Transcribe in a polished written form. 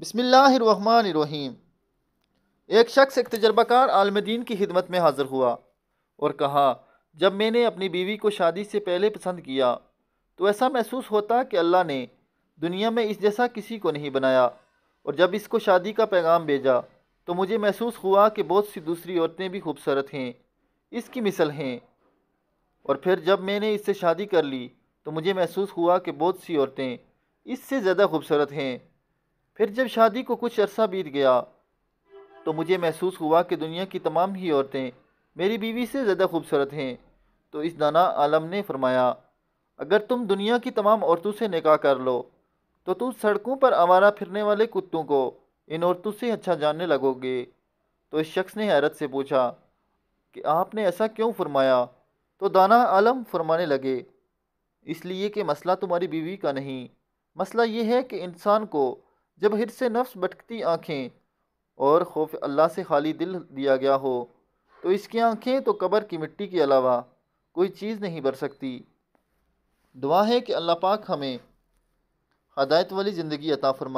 بسم اللہ الرحمن الرحیم۔ ایک شخص ایک تجربہ کار عالم دین کی خدمت میں حاضر ہوا اور کہا، جب میں نے اپنی بیوی کو شادی سے پہلے پسند کیا تو ایسا محسوس ہوتا کہ اللہ نے دنیا میں اس جیسا کسی کو نہیں بنایا، اور جب اس کو شادی کا پیغام بھیجا تو مجھے محسوس ہوا کہ بہت سی دوسری عورتیں بھی خوبصورت ہیں، اس کی مثل ہیں، اور پھر جب میں نے اس سے شادی کر لی تو مجھے محسوس ہوا کہ بہت سی عورتیں اس سے زیادہ خوبصورت ہیں۔ پھر جب شادی کو کچھ عرصہ بیت گیا تو مجھے محسوس ہوا کہ دنیا کی تمام ہی عورتیں میری بیوی سے زیادہ خوبصورت ہیں۔ تو اس دانا عالم نے فرمایا، اگر تم دنیا کی تمام عورتوں سے نکاح کر لو تو تم سڑکوں پر آوارہ پھرنے والے کتوں کو ان عورتوں سے اچھا جاننے لگو گے۔ تو اس شخص نے حیرت سے پوچھا کہ آپ نے ایسا کیوں فرمایا؟ تو دانا عالم فرمانے لگے، اس لیے کہ مسئلہ تمہاری بیوی کا نہیں، مسئلہ یہ ہے کہ انسان کو جب حرص نفس، بھٹکتی آنکھیں اور خوف اللہ سے خالی دل دیا گیا ہو تو اس کی آنکھیں تو قبر کی مٹی کے علاوہ کوئی چیز نہیں بھر سکتی۔ دعا ہے کہ اللہ پاک ہمیں ہدایت والی زندگی عطا فرمائے۔